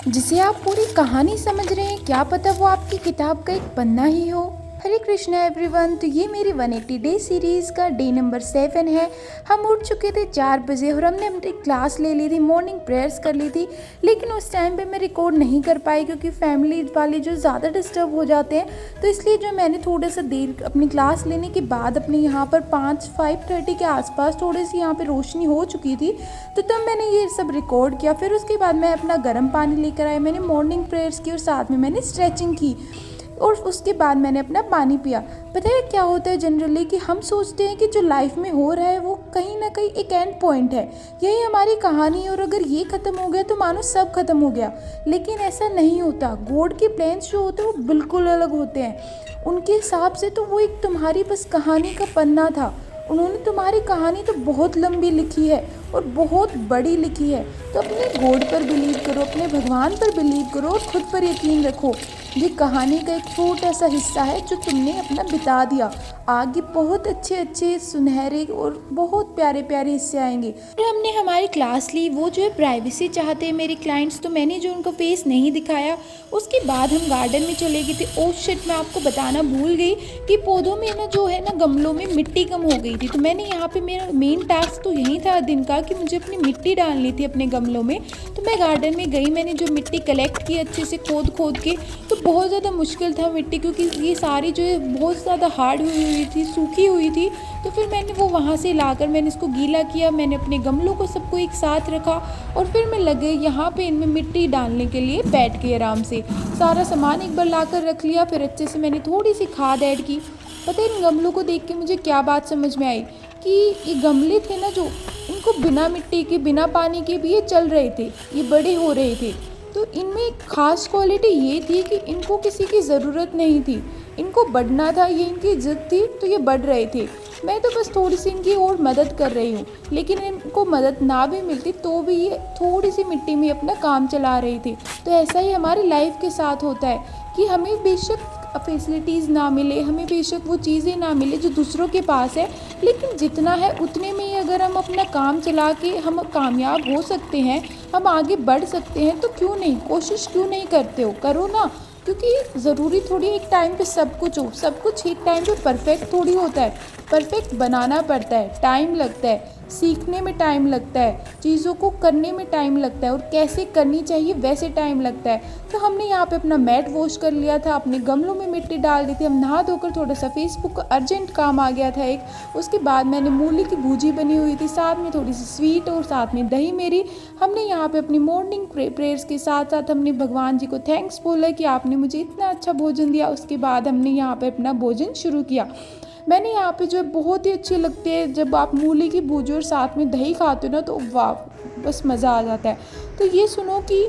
जिसे आप पूरी कहानी समझ रहे हैं, क्या पता वो आपकी किताब का एक पन्ना ही हो। हरे कृष्णा एवरीवन। तो ये मेरी 180 डे सीरीज़ का डे नंबर 7 है। हम उठ चुके थे 4 बजे और हमने अपनी क्लास ले ली थी, मॉर्निंग प्रेयर्स कर ली थी। लेकिन उस टाइम पे मैं रिकॉर्ड नहीं कर पाई क्योंकि फैमिली वाले जो ज़्यादा डिस्टर्ब हो जाते हैं, तो इसलिए जो मैंने थोड़ा सा देर अपनी क्लास लेने के बाद अपने यहाँ पर 5:30 के आसपास थोड़ी सी यहाँ पर रोशनी हो चुकी थी, तो तब मैंने ये सब रिकॉर्ड किया। फिर उसके बाद मैं अपना गर्म पानी लेकर आई, मैंने मॉर्निंग प्रेयर्स की और साथ में मैंने स्ट्रेचिंग की और उसके बाद मैंने अपना पानी पिया। पता है क्या होता है जनरली कि हम सोचते हैं कि जो लाइफ में हो रहा है वो कहीं ना कहीं एक एंड पॉइंट है, यही हमारी कहानी है और अगर ये ख़त्म हो गया तो मानो सब खत्म हो गया। लेकिन ऐसा नहीं होता। गॉड के प्लान्स जो होते हैं वो बिल्कुल अलग होते हैं। उनके हिसाब से तो वो एक तुम्हारी बस कहानी का पन्ना था। उन्होंने तुम्हारी कहानी तो बहुत लंबी लिखी है और बहुत बड़ी लिखी है। तो अपने गॉड पर बिलीव करो, अपने भगवान पर बिलीव करो और खुद पर यकीन रखो। ये कहानी का एक छोटा सा हिस्सा है जो तुमने अपना बिता दिया। आगे बहुत अच्छे अच्छे सुनहरे और बहुत प्यारे प्यारे हिस्से आएंगे। फिर हमने हमारी क्लास ली। वो जो है प्राइवेसी चाहते हैं मेरे क्लाइंट्स, तो मैंने जो उनको फेस नहीं दिखाया। उसके बाद हम गार्डन में चले गए थे। ओह शिट, मैं आपको बताना भूल गई कि पौधों में ना जो है ना गमलों में मिट्टी कम हो गई थी। तो मैंने यहाँ पे मेरा मेन टास्क तो यही था दिन का कि मुझे अपनी मिट्टी डालनी थी अपने गमलों में। तो मैं गार्डन में गई, मैंने जो मिट्टी कलेक्ट की अच्छे से खोद खोद के। तो बहुत ज़्यादा मुश्किल था मिट्टी, क्योंकि ये सारी जो है बहुत ज़्यादा हार्ड हुई थी, सूखी हुई थी। तो फिर मैंने वो वहाँ से लाकर मैंने इसको गीला किया, मैंने अपने गमलों को सबको एक साथ रखा और फिर मैं लगे यहाँ पे इनमें मिट्टी डालने के लिए बैठ गई आराम से। सारा सामान एक बार लाकर रख लिया, फिर अच्छे से मैंने थोड़ी सी खाद ऐड की। पता है इन गमलों को देख के मुझे क्या बात समझ में आई कि ये गमले थे ना जो, इनको बिना मिट्टी के बिना पानी के भी ये चल रहे थे, ये बड़े हो रहे थे। तो इनमें एक ख़ास क्वालिटी ये थी कि इनको किसी की ज़रूरत नहीं थी, इनको बढ़ना था, ये इनकी इज्जत थी, तो ये बढ़ रहे थे। मैं तो बस थोड़ी सी इनकी और मदद कर रही हूँ, लेकिन इनको मदद ना भी मिलती तो भी ये थोड़ी सी मिट्टी में अपना काम चला रहे थे। तो ऐसा ही हमारी लाइफ के साथ होता है कि हमें बेशक फैसिलिटीज़ ना मिले, हमें बेशक वो चीज़ें ना मिले जो दूसरों के पास है, लेकिन जितना है उतने में ही अगर हम अपना काम चला के हम कामयाब हो सकते हैं, हम आगे बढ़ सकते हैं, तो क्यों नहीं, कोशिश क्यों नहीं करते हो, करो ना। क्योंकि ज़रूरी थोड़ी एक टाइम पे सब कुछ हो, सब कुछ एक टाइम पे परफेक्ट थोड़ी होता है। परफेक्ट बनाना पड़ता है, टाइम लगता है, सीखने में टाइम लगता है, चीज़ों को करने में टाइम लगता है और कैसे करनी चाहिए वैसे टाइम लगता है। तो हमने यहाँ पे अपना मैट वॉश कर लिया था, अपने गमलों में मिट्टी डाल दी थी, हम नहा धोकर थोड़ा सा फेसबुक का अर्जेंट काम आ गया था एक। उसके बाद मैंने मूली की भूजी बनी हुई थी, साथ में थोड़ी सी स्वीट और साथ में दही मेरी। हमने यहाँ पे अपनी मॉर्निंग प्रेयर्स के साथ साथ हमने भगवान जी को थैंक्स बोला कि आपने मुझे इतना अच्छा भोजन दिया। उसके बाद हमने यहाँ पे अपना भोजन शुरू किया। मैंने यहाँ पे जो है बहुत ही अच्छी लगती है जब आप मूली की भूजी और साथ में दही खाते हो ना, तो वाह, बस मज़ा आ जाता है। तो ये सुनो कि